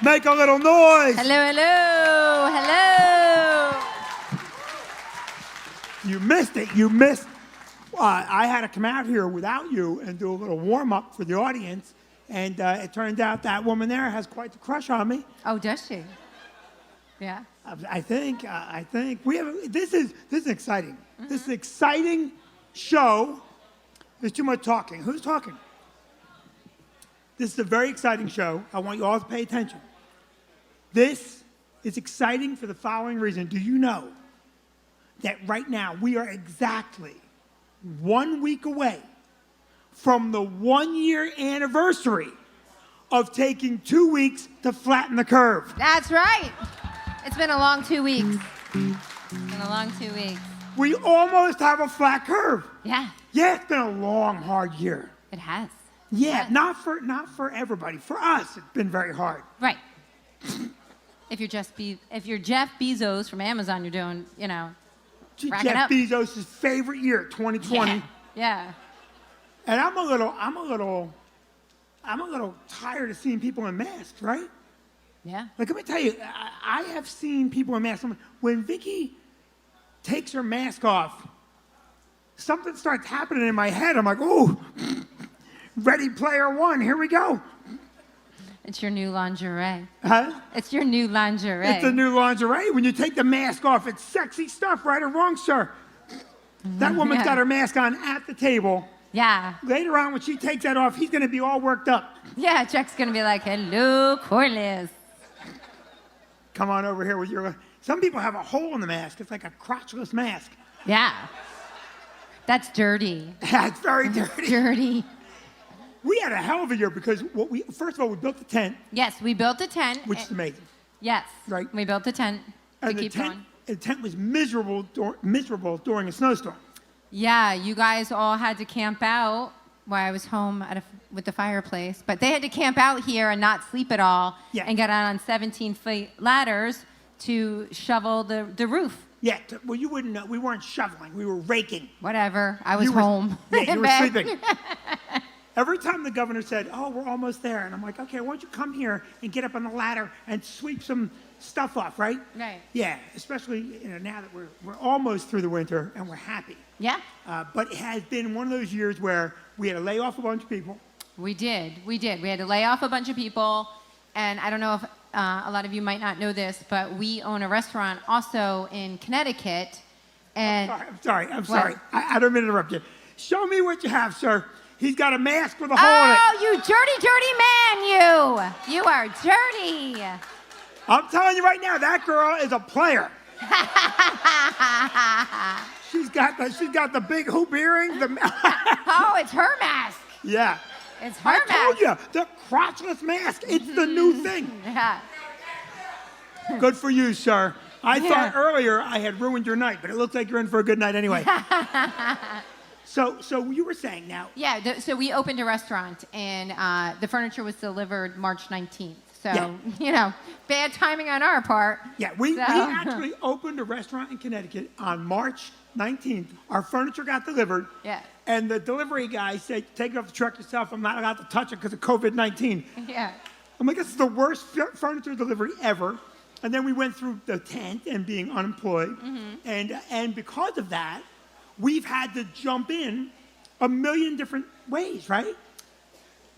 Make a little noise. Hello, hello, hello. You missed it. You missed. I had to come out here without you and do a little warm-up for the audience. And it turned out that woman there has quite the crush on me. Oh, does she? Yeah. I think we have. This is exciting. This is an exciting show. There's too much talking. Who's talking? This is a very exciting show. I want you all to pay attention. This is exciting for the following reason. Do you know that right now we are exactly 1 week away from the 1-year anniversary of taking 2 weeks to flatten the curve? That's right. It's been a long 2 weeks. Been a long 2 weeks. We almost have a flat curve. Yeah. Yeah, it's been a long, hard year. It has. Yeah, not for everybody. For us, it's been very hard. Right. If you're Jeff Bezos from Amazon, you're doing, racking Jeff up. Bezos' favorite year, 2020. Yeah. And I'm a little tired of seeing people in masks, right? Yeah. Like, let me tell you, I have seen people in masks. When Vicky takes her mask off, something starts happening in my head. I'm like, oh, Ready Player One, here we go. It's your new lingerie. Huh? It's your new lingerie. It's the new lingerie. When you take the mask off, it's sexy stuff, right or wrong, sir? That woman's got her mask on at the table. Yeah. Later on, when she takes that off, he's going to be all worked up. Yeah, Chuck's going to be like, hello, Corliss. Come on over here with your... Some people have a hole in the mask. It's like a crotchless mask. Yeah. That's dirty. It's very dirty. Dirty. We had a hell of a year because first of all, we built the tent. Yes, we built a tent. Which is amazing. Yes. Right. We built a tent to keep going. The tent was miserable during a snowstorm. Yeah, you guys all had to camp out while I was home with the fireplace. But they had to camp out here and not sleep at all and get out on 17-foot ladders to shovel the roof. Yeah, well, you wouldn't know. We weren't shoveling. We were raking. Whatever. I was home. Yeah, you were sleeping. Every time the governor said, oh, we're almost there, and I'm like, okay, why don't you come here and get up on the ladder and sweep some stuff off, right? Right. Yeah, especially now that we're almost through the winter and we're happy. Yeah. But it has been one of those years where we had to lay off a bunch of people. We did. We had to lay off a bunch of people, and I don't know if a lot of you might not know this, but we own a restaurant also in Connecticut. And I'm sorry. I don't mean to interrupt you. Show me what you have, sir. He's got a mask with a hole in it. Oh, you dirty, dirty man, you! You are dirty. I'm telling you right now, that girl is a player. she's got the big hoop earrings. Oh, it's her mask. Yeah. It's her mask. I told you, the crotchless mask. It's the new thing. Yeah. Good for you, sir. I thought earlier I had ruined your night, but it looks like you're in for a good night anyway. So you were saying now. Yeah, so we opened a restaurant, and the furniture was delivered March 19th. So, bad timing on our part. Yeah, we actually opened a restaurant in Connecticut on March 19th. Our furniture got delivered. Yeah. And the delivery guy said, take it off the truck yourself. I'm not allowed to touch it because of COVID-19. Yeah. I'm like, this is the worst furniture delivery ever. And then we went through the tent and being unemployed. Mm-hmm. And because of that, we've had to jump in a million different ways, right?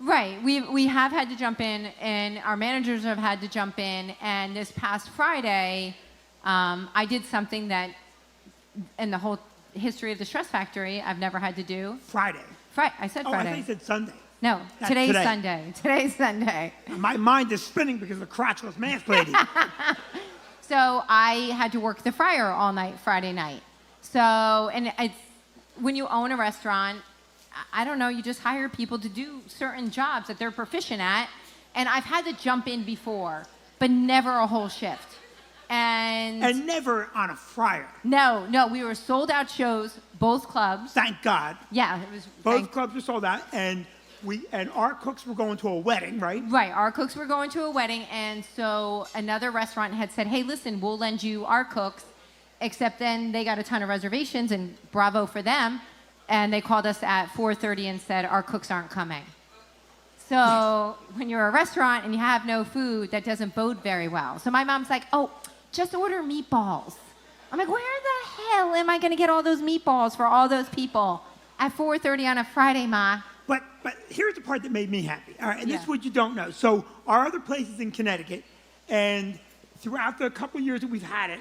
Right. We have had to jump in, and our managers have had to jump in. And this past Friday, I did something that, in the whole history of the Stress Factory, I've never had to do. Friday. I said Friday. Oh, I think you said Sunday. No, today's Sunday. Today's Sunday. My mind is spinning because of the crotchless mask lady. So I had to work the fryer all night Friday night. So, and it's, when you own a restaurant, I don't know, you just hire people to do certain jobs that they're proficient at. And I've had to jump in before, but never a whole shift. And never on a fryer. No, we were sold out shows, both clubs. Thank God. Yeah, it was. Both clubs were sold out, and our cooks were going to a wedding, right? Right, our cooks were going to a wedding, and so another restaurant had said, hey, listen, we'll lend you our cooks, except then they got a ton of reservations, and bravo for them, and they called us at 4:30 and said, our cooks aren't coming. So when you're a restaurant and you have no food, that doesn't bode very well. So my mom's like, oh, just order meatballs. I'm like, where the hell am I going to get all those meatballs for all those people at 4:30 on a Friday, Ma? But here's the part that made me happy. All right, and this Yeah. is what you don't know. So our other place is in Connecticut, and throughout the couple of years that we've had it,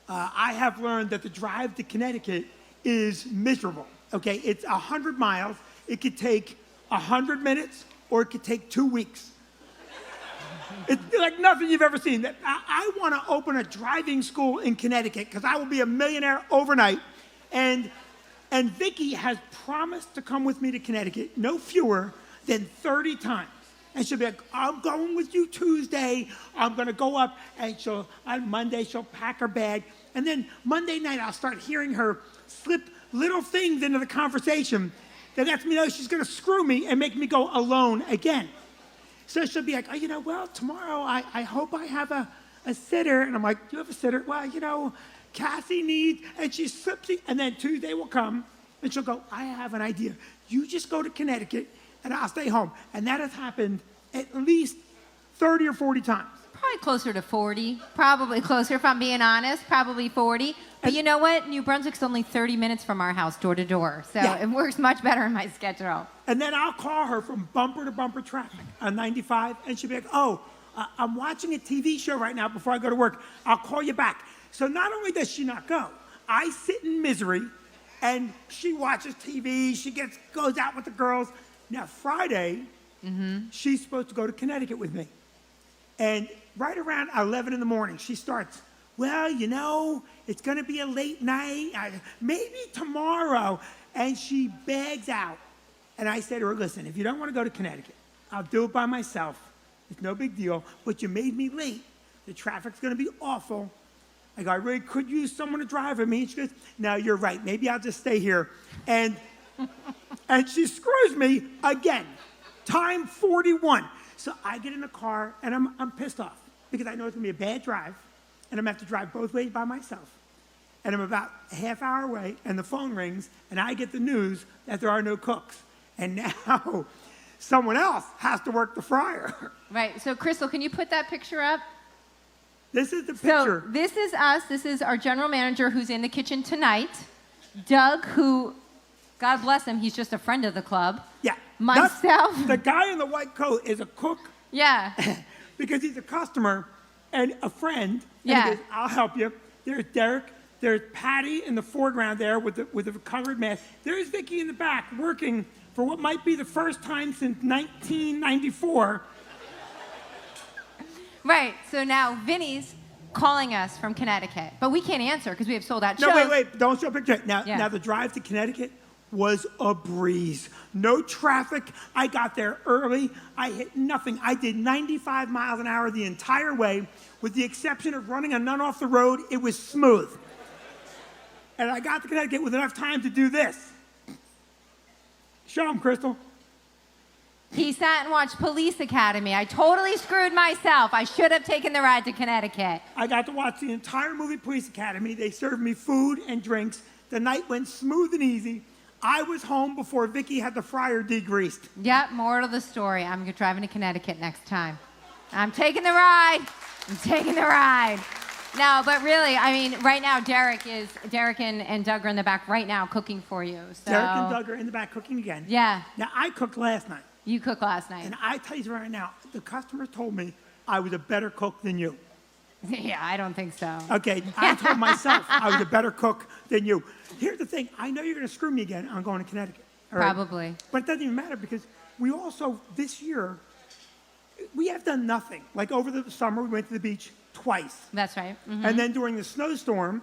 I have learned that the drive to Connecticut is miserable. Okay, it's 100 miles. It could take 100 minutes, or it could take 2 weeks. It's like nothing you've ever seen. I want to open a driving school in Connecticut because I will be a millionaire overnight. And Vicky has promised to come with me to Connecticut no fewer than 30 times. And she'll be like, I'm going with you Tuesday. I'm going to go up. And on Monday, she'll pack her bag. And then Monday night, I'll start hearing her slip little things into the conversation that lets me know she's going to screw me and make me go alone again. So she'll be like, oh, well, tomorrow I hope I have a sitter. And I'm like, do you have a sitter? Well, Cassie needs, and she slips it. And then Tuesday will come, and she'll go, I have an idea. You just go to Connecticut, and I'll stay home. And that has happened at least 30 or 40 times. Probably closer to 40. Probably closer, if I'm being honest. Probably 40. But you know what? New Brunswick's only 30 minutes from our house, door to door. So Yeah. it works much better in my schedule. And then I'll call her from bumper to bumper traffic on 95, and she'll be like, I'm watching a TV show right now before I go to work. I'll call you back. So not only does she not go, I sit in misery, and she watches TV. She goes out with the girls. Now, Friday, she's supposed to go to Connecticut with me. And right around 11 in the morning, she starts, well, it's going to be a late night, maybe tomorrow. And she begs out. And I say to her, listen, if you don't want to go to Connecticut, I'll do it by myself. It's no big deal. But you made me late. The traffic's going to be awful. I go, I really could use someone to drive with me. And she goes, no, you're right. Maybe I'll just stay here. And she screws me again. Time 41. So I get in the car, and I'm pissed off because I know it's going to be a bad drive, and I'm going to have to drive both ways by myself. And I'm about a half hour away, and the phone rings, and I get the news that there are no cooks. And now someone else has to work the fryer. Right. So, Crystal, can you put that picture up? This is the picture. So this is us. This is our general manager who's in the kitchen tonight. Doug, who, God bless him, he's just a friend of the club. Yeah. Myself. The guy in the white coat is a cook. Yeah. Because he's a customer and a friend. And Yeah. he goes, I'll help you. There's Derek. There's Patty in the foreground there with the covered mask. There's Vicky in the back working for what might be the first time since 1994. Right. So now Vinny's calling us from Connecticut, but we can't answer because we have sold out shows. No, wait. Don't show a picture. Now, Yeah. now the drive to Connecticut was a breeze. No traffic. I got there early. I hit nothing. I did 95 miles an hour the entire way, with the exception of running a nun off the road. It was smooth. And I got to Connecticut with enough time to do this. Show them, Crystal. He sat and watched Police Academy. I totally screwed myself. I should have taken the ride to Connecticut. I got to watch the entire movie Police Academy. They served me food and drinks. The night went smooth and easy. I was home before Vicky had the fryer degreased. Yep, moral of the story. I'm driving to Connecticut next time. I'm taking the ride. I'm taking the ride. No, but really, I mean, right now, Derek and Doug are in the back right now cooking for you. So. Derek and Doug are in the back cooking again. Yeah. Now, I cooked last night. You cooked last night. And I tell you right now, the customers told me I was a better cook than you. Yeah, I don't think so. Okay, I told myself I was a better cook than you. Here's the thing. I know you're going to screw me again on going to Connecticut. all right? Probably. But it doesn't even matter because we also, this year, we have done nothing. Like over the summer, we went to the beach twice. That's right. Mhm. And then during the snowstorm,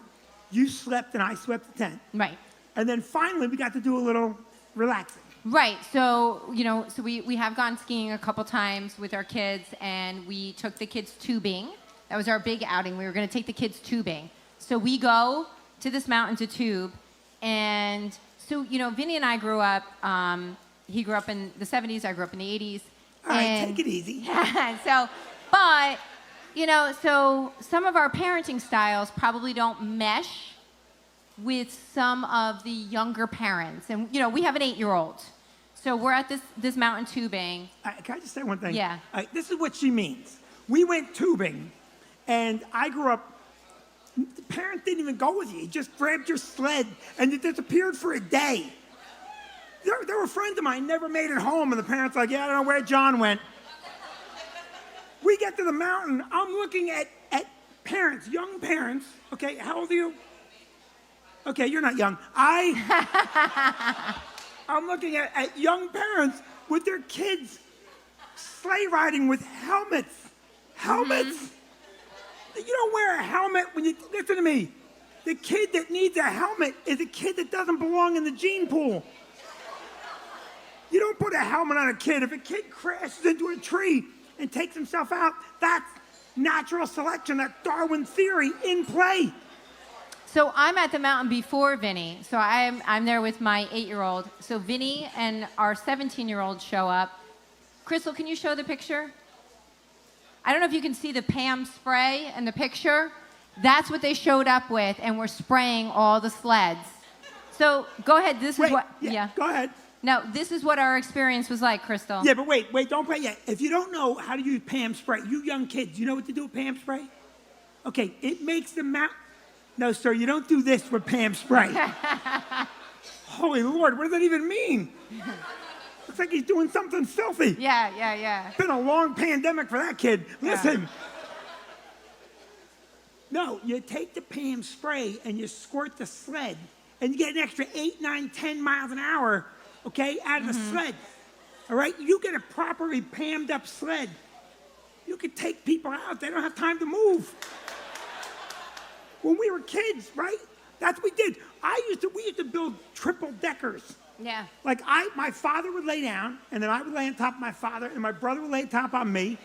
you slept and I swept the tent. Right. And then finally, we got to do a little relaxing. Right. So, so we have gone skiing a couple times with our kids, and we took the kids tubing. That was our big outing. We were going to take the kids tubing. So we go to this mountain to tube, and so, Vinnie and I grew up, he grew up in the 70s, I grew up in the 80s. All right, take it easy. But, so some of our parenting styles probably don't mesh with some of the younger parents. And, we have an 8-year-old. So we're at this mountain tubing. Can I just say one thing? Yeah. This is what she means. We went tubing, and I grew up, the parents didn't even go with you. You just grabbed your sled, and you disappeared for a day. There were friends of mine never made it home, and the parents were like, yeah, I don't know where John went. We get to the mountain. I'm looking at parents, young parents. Okay, how old are you? Okay, you're not young. I'm looking at young parents with their kids sleigh riding with helmets. Helmets? You don't wear a helmet when you, listen to me. The kid that needs a helmet is a kid that doesn't belong in the gene pool. You don't put a helmet on a kid. If a kid crashes into a tree and takes himself out, that's natural selection, that's Darwin theory in play. So I'm at the mountain before Vinnie. So I'm there with my 8-year-old. So Vinnie and our 17-year-old show up. Crystal, can you show the picture? I don't know if you can see the Pam spray in the picture. That's what they showed up with, and we're spraying all the sleds. So go ahead. This is what. Yeah, go ahead. No, this is what our experience was like, Crystal. Yeah, but wait, don't play yet. If you don't know how to use Pam spray, you young kids, you know what to do with Pam spray? Okay, it makes the mountain. No, sir, you don't do this with Pam spray. Holy Lord, what does that even mean? Looks like he's doing something filthy. Yeah. It's been a long pandemic for that kid. Listen. No, you take the Pam spray and you squirt the sled, and you get an extra 8, 9, 10 miles an hour, okay, out of the sled. All right? You get a properly Pammed up sled. You could take people out. They don't have time to move. When we were kids, right? That's what we did. We used to build triple deckers. Yeah. Like my father would lay down, and then I would lay on top of my father, and my brother would lay on top of me.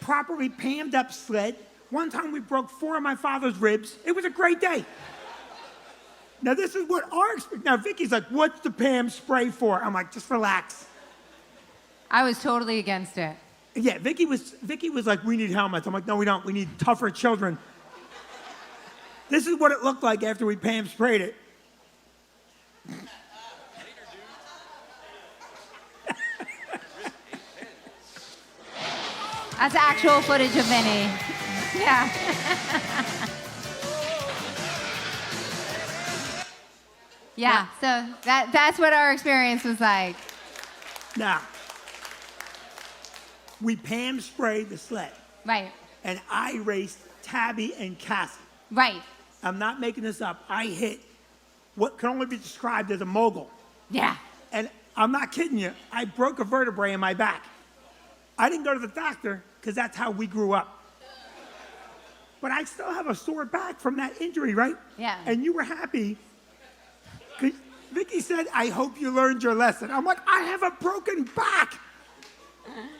Properly Pammed up sled. One time we broke 4 of my father's ribs. It was a great day. Now this is what now Vicky's like, what's the Pam spray for? I'm like, just relax. I was totally against it. Yeah, Vicky was like, we need helmets. I'm like, no, we don't. We need tougher children. This is what it looked like after we Pam sprayed it. That's actual footage of Vinnie. Yeah. Yeah, so that's what our experience was like. Now, we Pam sprayed the sled. Right. And I raced Tabby and Cassie. Right. I'm not making this up. I hit what can only be described as a mogul. Yeah. And I'm not kidding you. I broke a vertebrae in my back. I didn't go to the doctor because that's how we grew up. But I still have a sore back from that injury, right? Yeah. And you were happy. Vicky said, I hope you learned your lesson. I'm like, I have a broken back.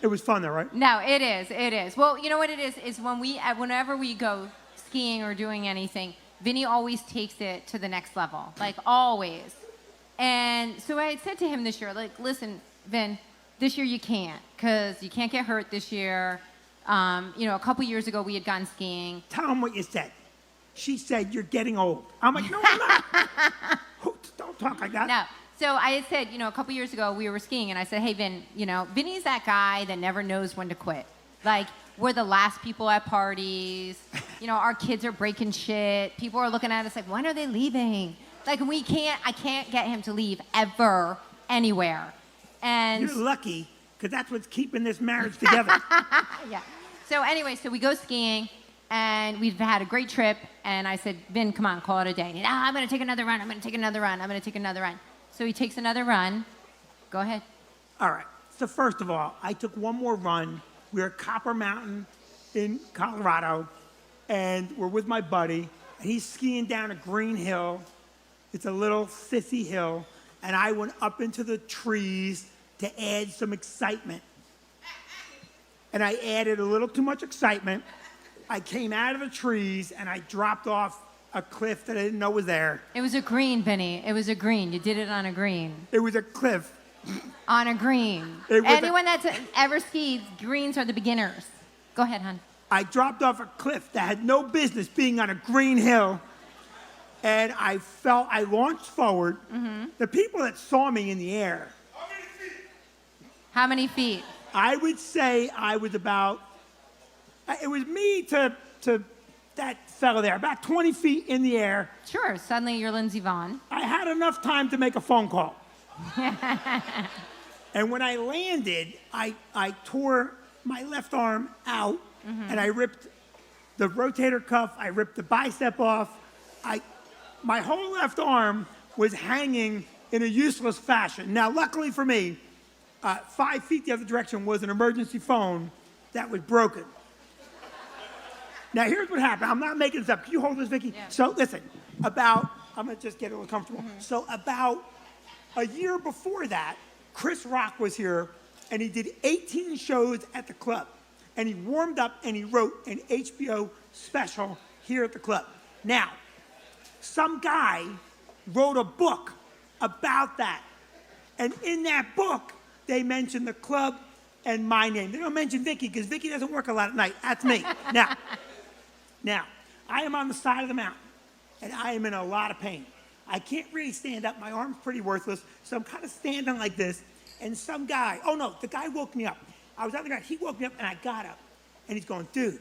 It was fun though, right? No, it is. Well, you know what it is whenever we go skiing or doing anything, Vinnie always takes it to the next level, like always. And so I had said to him this year, like, listen, Vin, this year you can't, because you can't get hurt this year. A couple years ago we had gone skiing. Tell him what you said. She said, you're getting old. I'm like, no, I'm not. Don't talk like that. No. So I had said, a couple years ago we were skiing, and I said, hey, Vin, Vinny's that guy that never knows when to quit. Like, we're the last people at parties. Our kids are breaking shit. People are looking at us like, when are they leaving? Like, I can't get him to leave ever, anywhere. And you're lucky, because that's what's keeping this marriage together. Yeah. So anyway, we go skiing, and we've had a great trip, and I said, Vin, come on, call it a day. And I'm going to take another run. I'm going to take another run. So he takes another run. Go ahead. All right. So first of all, I took one more run. We were at Copper Mountain in Colorado, and we're with my buddy, and he's skiing down a green hill. It's a little sissy hill, and I went up into the trees to add some excitement. And I added a little too much excitement. I came out of the trees, and I dropped off a cliff that I didn't know was there. It was a green, Vinnie. It was a green. You did it on a green. It was a cliff. On a green. Anyone that's ever skied, greens are the beginners. Go ahead, hon. I dropped off a cliff that had no business being on a green hill, and I launched forward. Mm-hmm. The people that saw me in the air, How many feet? I would say I was about, it was me to that fellow there, about 20 feet in the air. Sure, suddenly you're Lindsey Vonn. I had enough time to make a phone call. And when I landed, I tore my left arm out, and I ripped the rotator cuff, I ripped the bicep off. My whole left arm was hanging in a useless fashion. Now, luckily for me, 5 feet the other direction was an emergency phone that was broken. Now, here's what happened. I'm not making this up. Can you hold this, Vicky? Yeah. So, listen, I'm going to just get a little comfortable. So, about a year before that, Chris Rock was here, and he did 18 shows at the club. And he warmed up, and he wrote an HBO special here at the club. Now, some guy wrote a book about that. And in that book, they mention the club and my name. They don't mention Vicky, because Vicky doesn't work a lot at night. That's me. Now, I am on the side of the mountain, and I am in a lot of pain. I can't really stand up. My arm's pretty worthless, so I'm kind of standing like this, and some guy, oh no, the guy woke me up. I was on the ground. He woke me up, and I got up, and he's going, dude,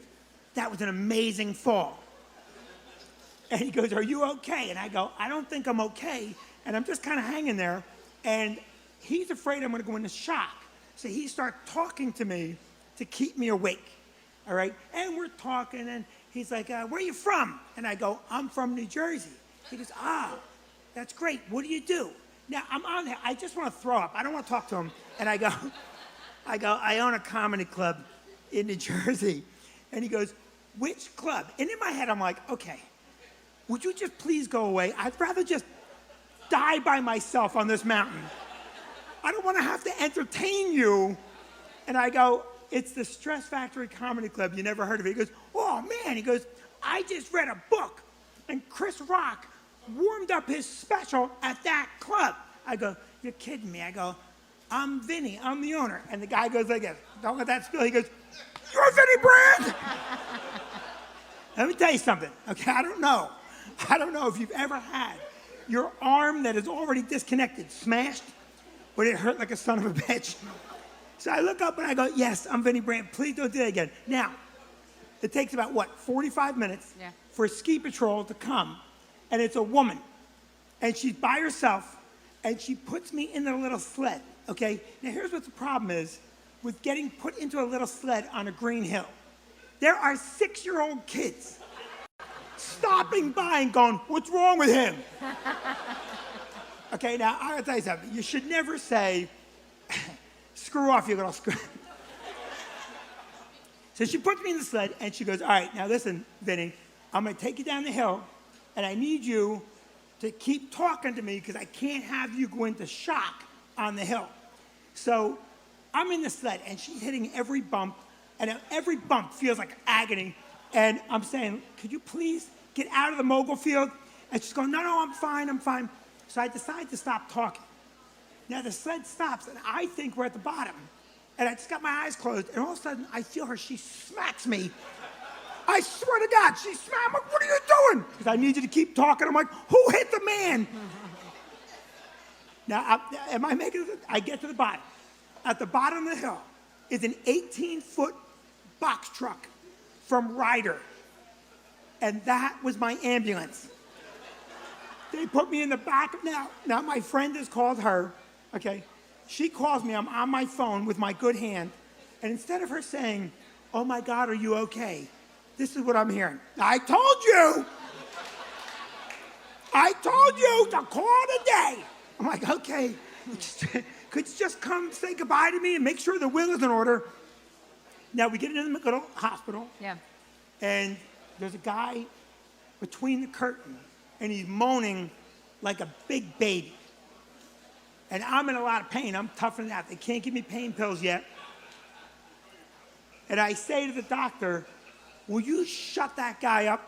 that was an amazing fall. And he goes, are you okay? And I go, I don't think I'm okay, and I'm just kind of hanging there, and he's afraid I'm going to go into shock. So he starts talking to me to keep me awake, all right? And we're talking, and he's like, where are you from? And I go, I'm from New Jersey. He goes, that's great. What do you do? Now, I'm on there. I just want to throw up. I don't want to talk to him. And I go, I own a comedy club in New Jersey. And he goes, which club? And in my head, I'm like, okay, would you just please go away? I'd rather just die by myself on this mountain. I don't want to have to entertain you. And I go, it's the Stress Factory Comedy Club. You never heard of it? He goes, oh, man. He goes, I just read a book, and Chris Rock warmed up his special at that club. I go, you're kidding me. I go, I'm Vinnie. I'm the owner. And the guy goes like this. Don't let that spill. He goes, you're Vinnie Brand? Let me tell you something, okay? I don't know if you've ever had your arm that is already disconnected smashed, but it hurt like a son of a bitch. So I look up and I go, yes, I'm Vinnie Brand. Please don't do that again. Now, it takes about, 45 minutes for a ski patrol to come, and it's a woman, and she's by herself, and she puts me in a little sled, okay? Now, here's what the problem is with getting put into a little sled on a green hill. There are 6-year-old kids stopping by and going, what's wrong with him? Okay, now, I gotta tell you something. You should never say, screw off, you little screw. So she puts me in the sled, and she goes, all right, now listen, Vinnie, I'm going to take you down the hill, and I need you to keep talking to me because I can't have you go into shock on the hill. So I'm in the sled, and she's hitting every bump, and every bump feels like agony, and I'm saying, could you please get out of the mogul field? And she's going, no, I'm fine. So I decide to stop talking. Now the sled stops, and I think we're at the bottom. And I just got my eyes closed, and all of a sudden, I feel her. She smacks me. I swear to God, she smacked me. I'm like, what are you doing? Because I need you to keep talking. I'm like, who hit the man? Now, am I making it? I get to the bottom. At the bottom of the hill is an 18-foot box truck from Ryder. And that was my ambulance. They put me in the back. Now my friend has called her, okay? She calls me, I'm on my phone with my good hand, and instead of her saying, oh my God, are you okay? This is what I'm hearing. I told you to call it a day. I'm like, okay, could you just come say goodbye to me and make sure the will is in order? Now we get into the little hospital, and there's a guy between the curtain, and he's moaning like a big baby. And I'm in a lot of pain. I'm toughing it out. They can't give me pain pills yet. And I say to the doctor, will you shut that guy up?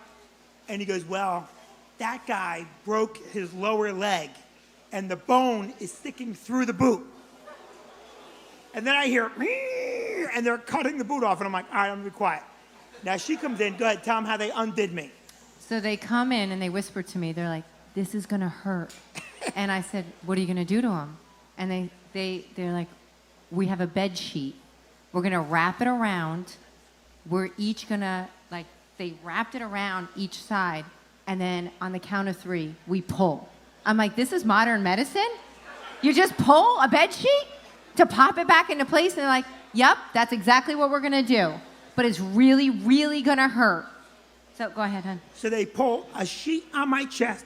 And he goes, well, that guy broke his lower leg, and the bone is sticking through the boot. And then I hear, mee, and they're cutting the boot off, and I'm like, all right, I'm gonna be quiet. Now she comes in. Go ahead, tell them how they undid me. So they come in, and they whisper to me. They're like, this is gonna hurt. And I said, what are you going to do to him? And they're like, we have a bed sheet. We're going to wrap it around. We're each going to, like, they wrapped it around each side. And then on the count of 3, we pull. I'm like, this is modern medicine? You just pull a bed sheet to pop it back into place? And they're like, yep, that's exactly what we're going to do. But it's really, really going to hurt. So go ahead, hon. So they pull a sheet on my chest,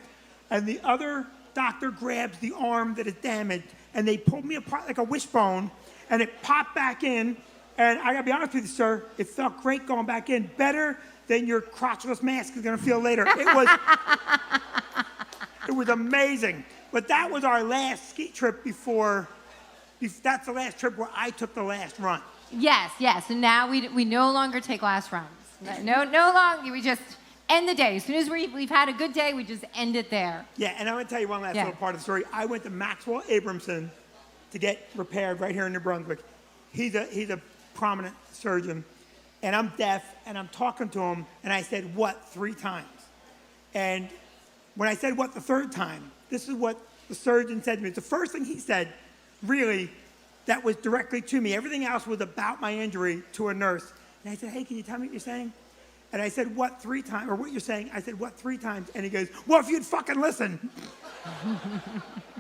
and the other doctor grabs the arm that is damaged, and they pulled me apart like a wishbone, and it popped back in. And I gotta be honest with you, sir, it felt great going back in. Better than your crotchless mask is gonna feel later. It was amazing. But that was our last ski trip before that's the last trip where I took the last run. Yes, yes. And now we no longer take last runs. No longer. We just end the day. As soon as we've had a good day, we just end it there. Yeah, and I'm going to tell you one last little part of the story. I went to Maxwell Abramson to get repaired right here in New Brunswick. He's a prominent surgeon, and I'm deaf, and I'm talking to him, and I said, what, 3 times? And when I said what the 3rd time, this is what the surgeon said to me. It's the first thing he said, really, that was directly to me. Everything else was about my injury to a nurse. And I said, hey, can you tell me what you're saying? And I said, what 3 times, or what you're saying? I said, what 3 times? And he goes, well, if you'd fucking listen.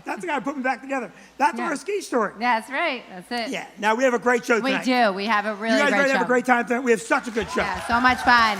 That's the guy who put me back together. That's our ski story. That's right. That's it. Yeah. Now we have a great show tonight. We do. We have a really great show. You guys ready to have a great time tonight? We have such a good show. Yeah, so much fun.